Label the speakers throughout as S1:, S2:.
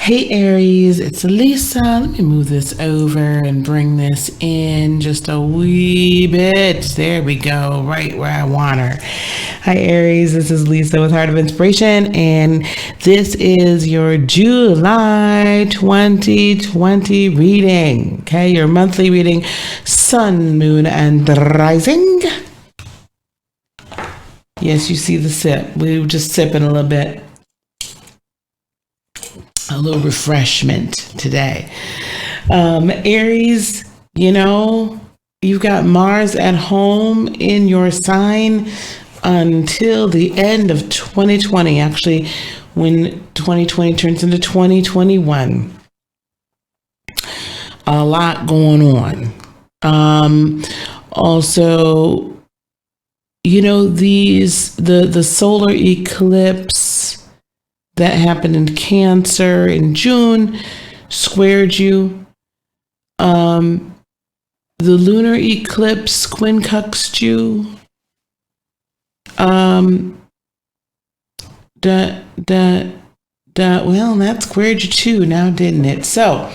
S1: Hey Aries, it's Lisa. Let me move this over and bring this in just a wee bit. There we go, right where I want her. Hi Aries, this is Lisa with Heart of Inspiration, and this is your July 2020 reading. Okay, your monthly reading, Sun, Moon, and Rising. Yes, you see the sip. We were just sipping a little bit. A little refreshment today. Aries, you've got Mars at home in your sign until the end of 2020, actually, when 2020 turns into 2021. A lot going on. Also, the solar eclipse that happened in Cancer in June squared you. The lunar eclipse quincunxed you. Well, that squared you too now, didn't it? So,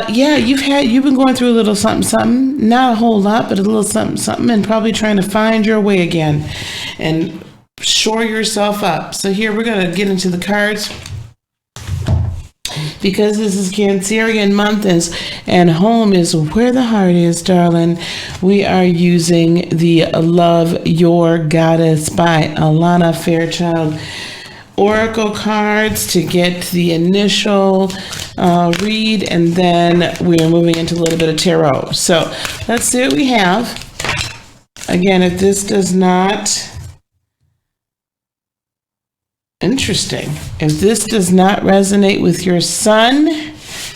S1: you've been going through a little something, not a whole lot, but a little something, and probably trying to find your way again and shore yourself up. So here we're going to get into the cards. Because this is Cancerian month and home is where the heart is, darling. We are using the Love Your Goddess by Alana Fairchild Oracle cards to get the initial read, and then we're moving into a little bit of tarot. So let's see what we have. Again, if this does not... Interesting. If this does not resonate with your sun,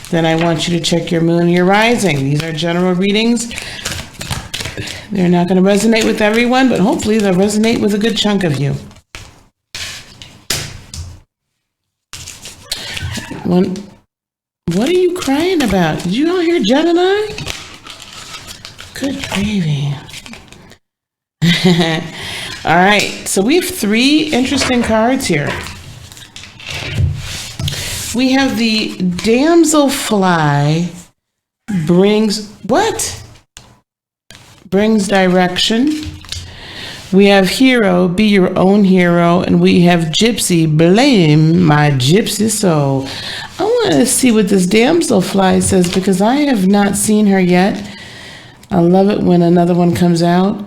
S1: then I want you to check your moon and your rising. These are general readings. They're not going to resonate with everyone, but hopefully they'll resonate with a good chunk of you. What are you crying about? Did you all hear Gemini? Good gravy. All right, so we have three interesting cards here. We have the Damselfly brings direction. We have Hero, be your own hero, and we have Gypsy, blame my gypsy soul. I want to see what this Damselfly says because I have not seen her yet. I love it when another one comes out.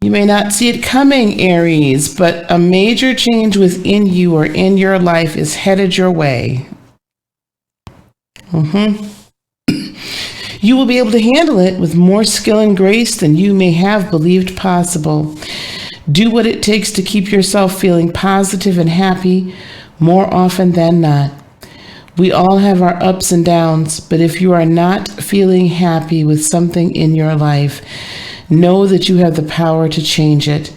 S1: You may not see it coming, Aries, but a major change within you or in your life is headed your way. You will be able to handle it with more skill and grace than you may have believed possible. Do what it takes to keep yourself feeling positive and happy more often than not. We all have our ups and downs, but if you are not feeling happy with something in your life, know that you have the power to change it.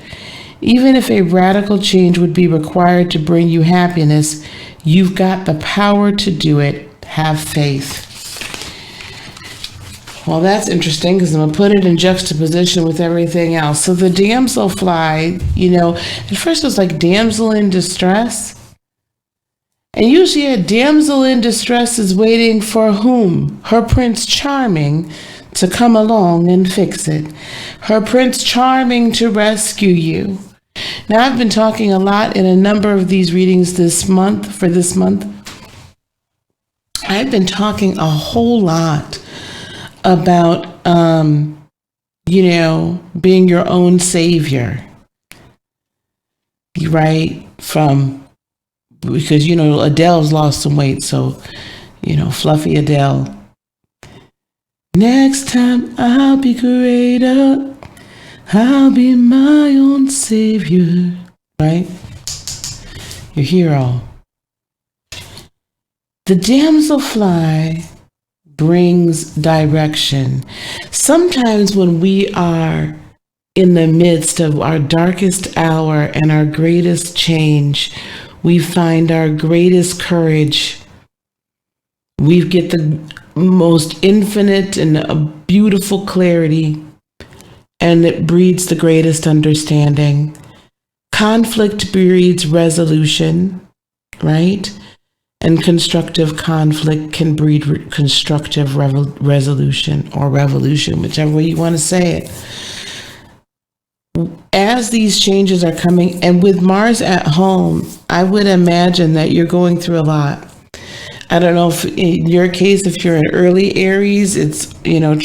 S1: Even if a radical change would be required to bring you happiness, you've got the power to do it. Have faith. Well, that's interesting because I'm going to put it in juxtaposition with everything else. So the Damselfly, at first it was like damsel in distress. And usually a damsel in distress is waiting for whom? Her Prince Charming to come along and fix it. Her Prince Charming to rescue you. Now, I've been talking a lot in a number of these readings this month. I've been talking a whole lot about, being your own savior. Right? Because, Adele's lost some weight. So, fluffy Adele. Next time I'll be greater. I'll be my own savior. Right? Your hero. The Damselfly brings direction. Sometimes when we are in the midst of our darkest hour and our greatest change, we find our greatest courage. We get the most infinite and beautiful clarity, and it breeds the greatest understanding. Conflict breeds resolution, right? And constructive conflict can breed constructive resolution or revolution, whichever way you want to say it. As these changes are coming, and with Mars at home, I would imagine that you're going through a lot. I don't know if in your case, if you're an early Aries, it's,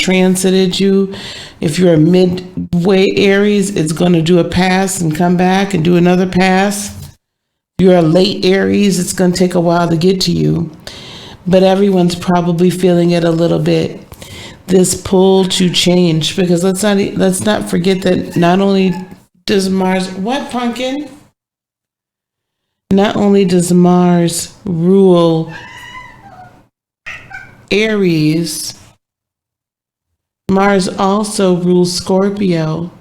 S1: transited you. If you're a midway Aries, it's going to do a pass and come back and do another pass. If you're a late Aries, it's going to take a while to get to you. But everyone's probably feeling it a little bit. This pull to change, because let's not forget that not only does Mars, what, pumpkin? Not only does Mars rule Aries, Mars also rules Scorpio,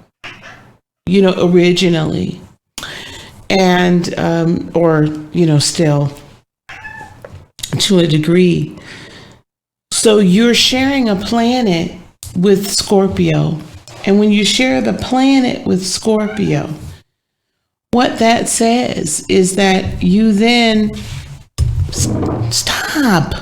S1: originally. And, still to a degree. So you're sharing a planet with Scorpio. And when you share the planet with Scorpio, what that says is that you then stop.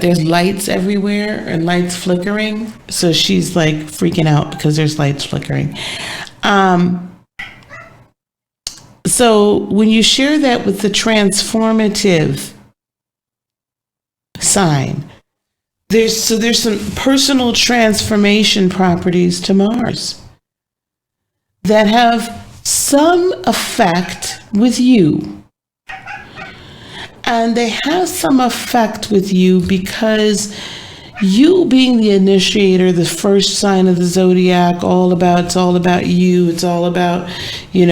S1: There's lights everywhere and lights flickering. So she's like freaking out because there's lights flickering. So when you share that with the transformative sign, there's some personal transformation properties to Mars that have some effect with you. And they have some effect with you because you being the initiator, the first sign of the zodiac, it's all about you. It's all about, you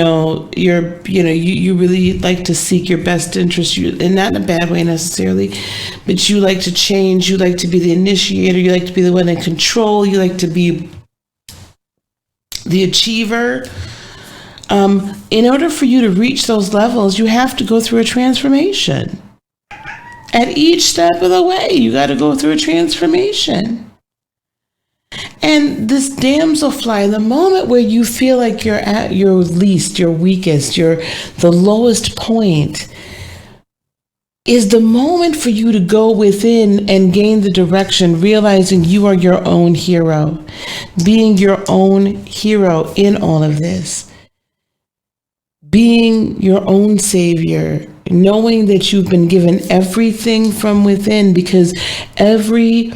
S1: really like to seek your best interest, and not in a bad way necessarily, but you like to change. You like to be the initiator. You like to be the one in control. You like to be the achiever. In order for you to reach those levels, you have to go through a transformation. At each step of the way, you got to go through a transformation. And this damselfly, the moment where you feel like you're at your least, your weakest, the lowest point, is the moment for you to go within and gain the direction, realizing you are your own hero, being your own hero in all of this, being your own savior, knowing that you've been given everything from within, because every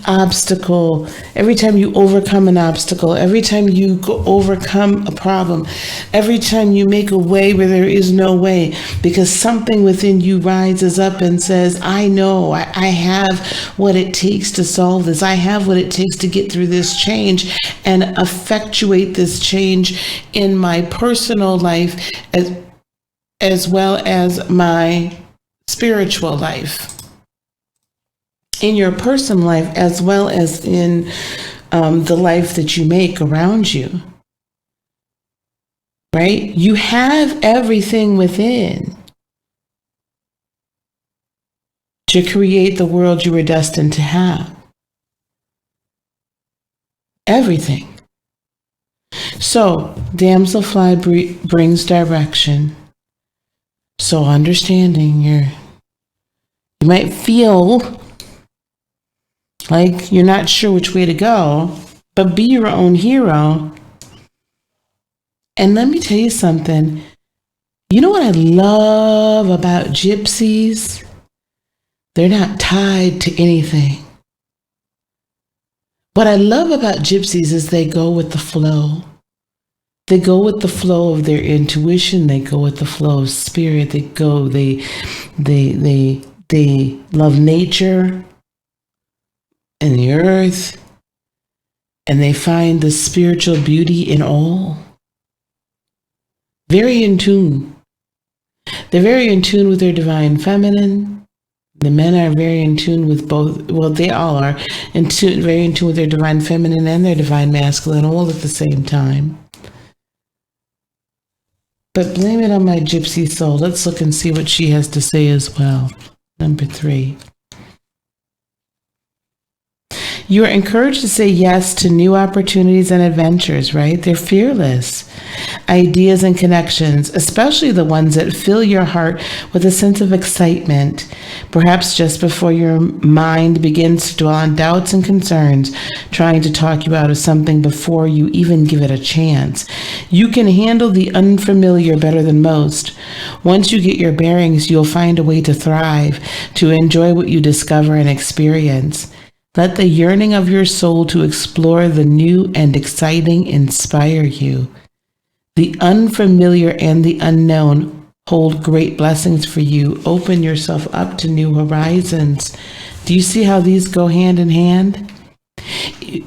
S1: obstacle, every time you overcome an obstacle, every time you overcome a problem, every time you make a way where there is no way, because something within you rises up and says, I know, I have what it takes to solve this. I have what it takes to get through this change and effectuate this change in my personal life as well as my spiritual life. In your personal life as well as in the life that you make around you, right? You have everything within to create the world you were destined to have. Everything. So, damselfly brings direction. So understanding you might feel like you're not sure which way to go, but be your own hero. And let me tell you something. You know what I love about gypsies? They're not tied to anything. What I love about gypsies is they go with the flow. They go with the flow of their intuition. They go with the flow of spirit. They love nature and the earth, and they find the spiritual beauty in all. Very in tune. They're very in tune with their divine feminine. The men are very in tune with both. Well, they all are very in tune with their divine feminine and their divine masculine, all at the same time. But blame it on my gypsy soul. Let's look and see what she has to say as well. Number 3. You are encouraged to say yes to new opportunities and adventures, right? They're fearless. ideas and connections, especially the ones that fill your heart with a sense of excitement, perhaps just before your mind begins to dwell on doubts and concerns, trying to talk you out of something before you even give it a chance. You can handle the unfamiliar better than most. Once you get your bearings, you'll find a way to thrive, to enjoy what you discover and experience. Let the yearning of your soul to explore the new and exciting inspire you. The unfamiliar and the unknown hold great blessings for you. Open yourself up to new horizons. Do you see how these go hand in hand?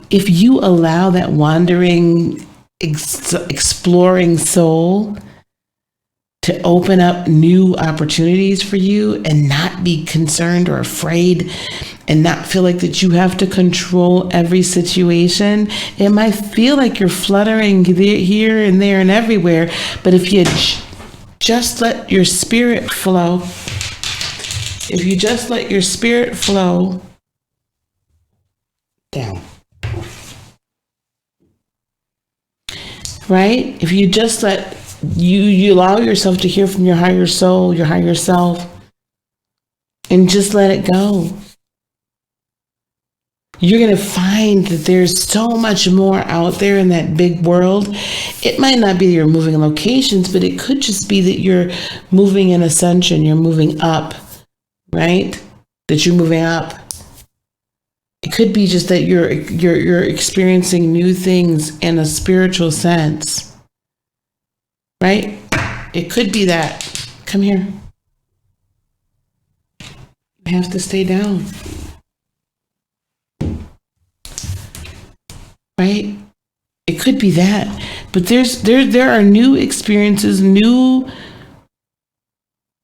S1: If you allow that wandering, exploring soul to open up new opportunities for you and not be concerned or afraid and not feel like that you have to control every situation. It might feel like you're fluttering here and there and everywhere, but if you just let your spirit flow, down, right? If you just let you allow yourself to hear from your higher soul, your higher self, and just let it go, you're going to find that there's so much more out there in that big world. It might not be that you're moving locations, but it could just be that you're moving in ascension, you're moving up, right? That you're moving up. It could be just that you're experiencing new things in a spiritual sense. Right? It could be that. Come here. You have to stay down. Right? It could be that. But there are new experiences, new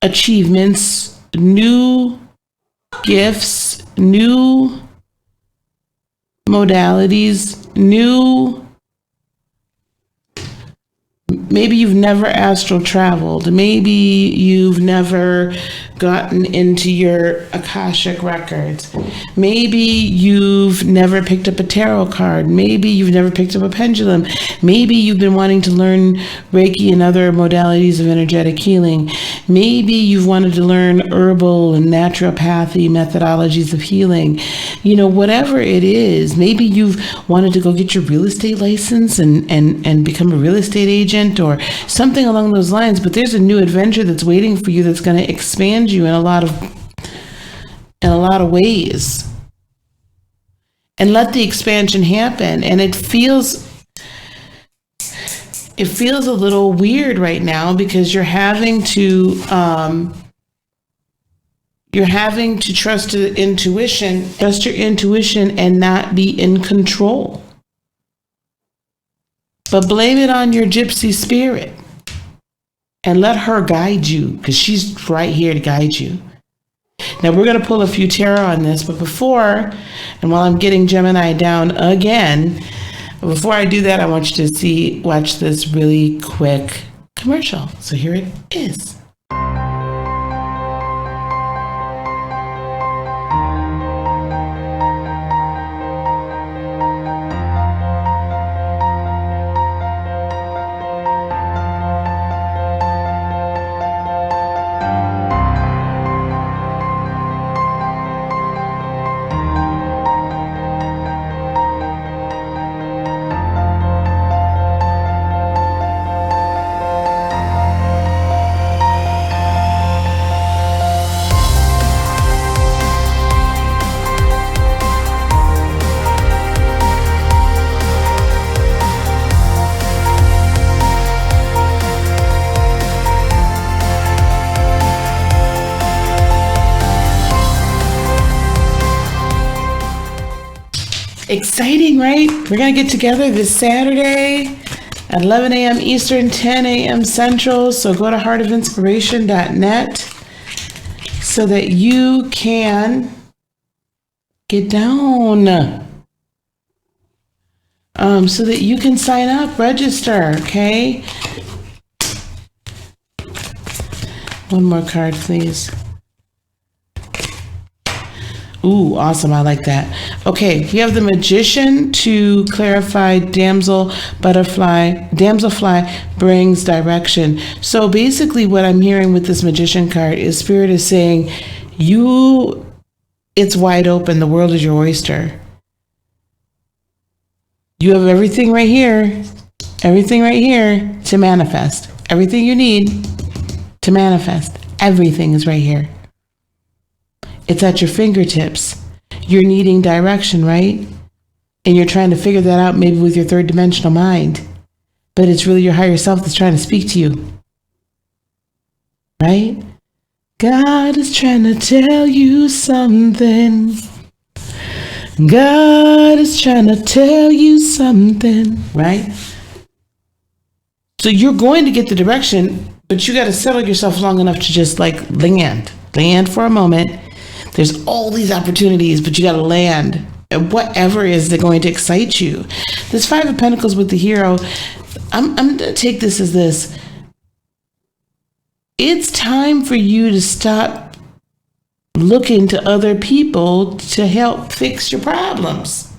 S1: achievements, new gifts, new modalities, new. Maybe you've never astral traveled. Maybe you've never gotten into your Akashic records. Maybe you've never picked up a tarot card. Maybe you've never picked up a pendulum. Maybe you've been wanting to learn Reiki and other modalities of energetic healing. Maybe you've wanted to learn herbal and naturopathy methodologies of healing. You know, whatever it is, maybe you've wanted to go get your real estate license and become a real estate agent or something along those lines, but there's a new adventure that's waiting for you that's going to expand you in a lot of ways. And let the expansion happen. And it feels a little weird right now because you're having to trust your intuition and not be in control. But blame it on your gypsy spirit and let her guide you because she's right here to guide you. Now we're going to pull a few tarot on this, but before, and while I'm getting Gemini down again, before I do that, I want you to watch this really quick commercial. So here it is. Exciting, right? We're going to get together this Saturday at 11 a.m. Eastern, 10 a.m. Central. So go to heartofinspiration.net so that you can get down. So that you can sign up, register, okay? One more card, please. Ooh, awesome. I like that. Okay, we have the Magician to clarify damselfly brings direction. So basically what I'm hearing with this Magician card is Spirit is saying, it's wide open. The world is your oyster. You have everything right here to manifest. Everything you need to manifest. Everything is right here. It's at your fingertips. You're needing direction, right? And you're trying to figure that out maybe with your third dimensional mind. But it's really your higher self that's trying to speak to you. Right? God is trying to tell you something. God is trying to tell you something. Right? So you're going to get the direction, but you got to settle yourself long enough to just like land for a moment. There's all these opportunities, but you got to land at whatever is that going to excite you. This Five of Pentacles with the Hero, I'm going to take this as this. It's time for you to stop looking to other people to help fix your problems.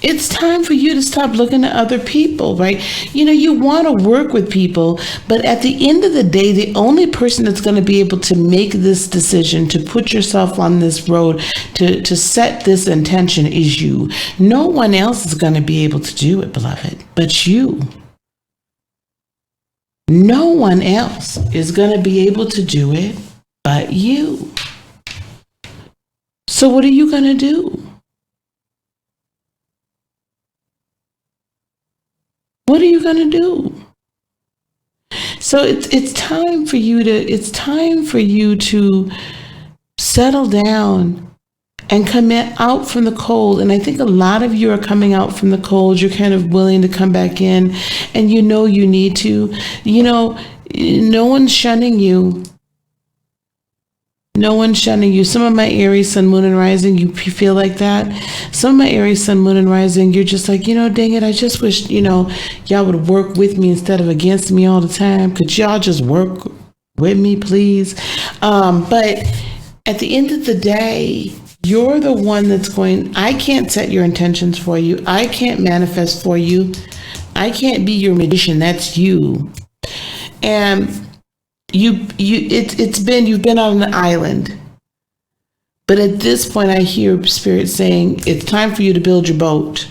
S1: It's time for you to stop looking at other people, right? You want to work with people, but at the end of the day, the only person that's going to be able to make this decision, to put yourself on this road, to set this intention is you. No one else is going to be able to do it, beloved, but you. No one else is going to be able to do it but you. So what are you going to do? What are you going to do? So it's time for you to settle down and come out from the cold. And I think a lot of you are coming out from the cold. You're kind of willing to come back in, and you need to. No one's shunning you. No one's shunning you. Some of my Aries, Sun, Moon, and Rising, you feel like that. Some of my Aries, Sun, Moon, and Rising, you're just like, dang it, I just wish, y'all would work with me instead of against me all the time. Could y'all just work with me, please? But at the end of the day, you're the one that's I can't set your intentions for you. I can't manifest for you. I can't be your magician. That's you. And you've been on an island, but at this point I hear Spirit saying it's time for you to build your boat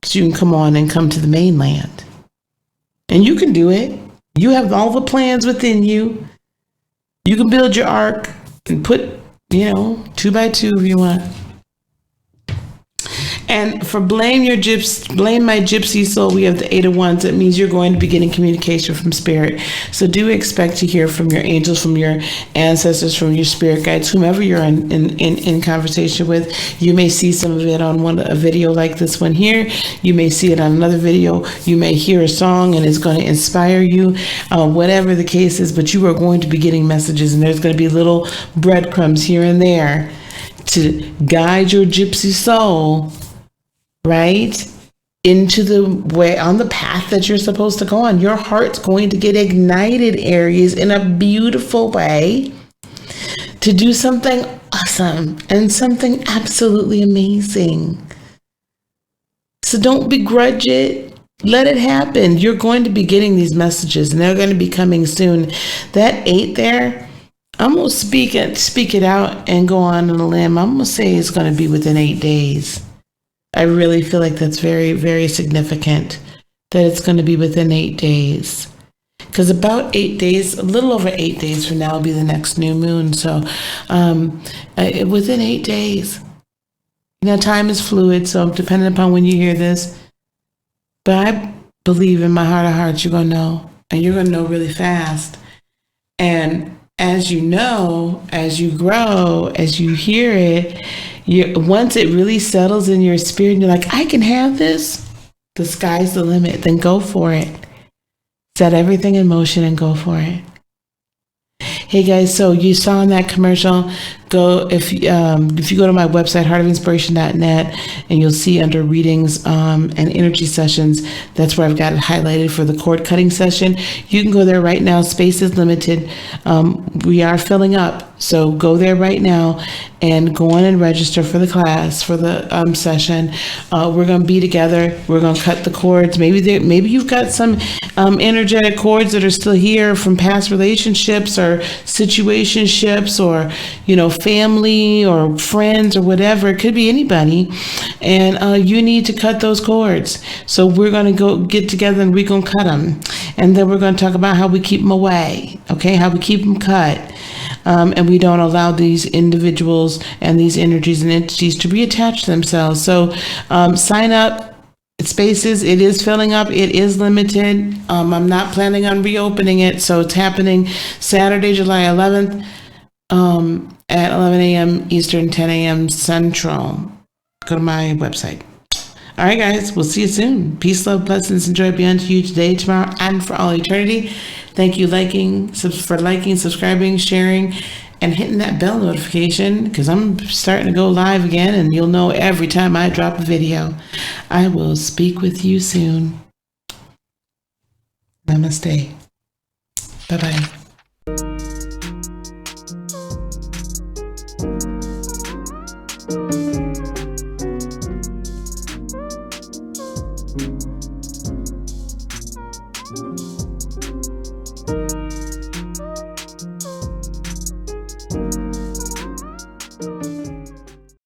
S1: so you can come to the mainland, and you can do it. You have all the plans within you. You can build your ark and put 2x2 if you want. And for blame my gypsy soul, we have the 8 of Wands. That means you're going to be getting communication from Spirit. So do expect to hear from your angels, from your ancestors, from your spirit guides, whomever you're in conversation with. You may see some of it on a video like this one here. You may see it on another video. You may hear a song and it's going to inspire you, whatever the case is. But you are going to be getting messages, and there's going to be little breadcrumbs here and there to guide your gypsy soul right into the way, on the path that you're supposed to go on. Your heart's going to get ignited, Aries, in a beautiful way to do something awesome and something absolutely amazing. So don't begrudge it. Let it happen. You're going to be getting these messages, and they're going to be coming soon. That 8 there, I'm going to speak it out and go on a limb. I'm going to say it's going to be within 8 days. I really feel like that's very, very significant that it's going to be within 8 days. Because about 8 days, a little over 8 days from now will be the next new moon. So within 8 days. Time is fluid, so depending upon when you hear this. But I believe in my heart of hearts, you're going to know. And you're going to know really fast. And as you know, as you grow, as you hear it, once it really settles in your spirit and you're like, I can have this, the sky's the limit, then go for it. Set everything in motion and go for it. Hey guys, so you saw in that commercial, go if you go to my website heartofinspiration.net, and you'll see under readings and energy sessions, that's where I've got it highlighted for the cord cutting session. You can go there right now. Space is limited. We are filling up, so go there right now and go on and register for the class, for the session. We're going to be together. We're going to cut the cords. Maybe you've got some energetic cords that are still here from past relationships or situationships, or family or friends or whatever. It could be anybody, and you need to cut those cords. So we're going to go get together and we're going to cut them, and then we're going to talk about how we keep them away. Okay, how we keep them cut. And we don't allow these individuals and these energies and entities to reattach themselves. So sign up. Spaces, it is filling up. It is limited. I'm not planning on reopening it. So it's happening Saturday, July 11th at 11 a.m. Eastern, 10 a.m. Central. Go to my website. All right, guys, we'll see you soon. Peace, love, blessings, and joy be unto you today, tomorrow, and for all eternity. Thank you for liking, subscribing, sharing, and hitting that bell notification, because I'm starting to go live again, and you'll know every time I drop a video. I will speak with you soon. Namaste. Bye-bye.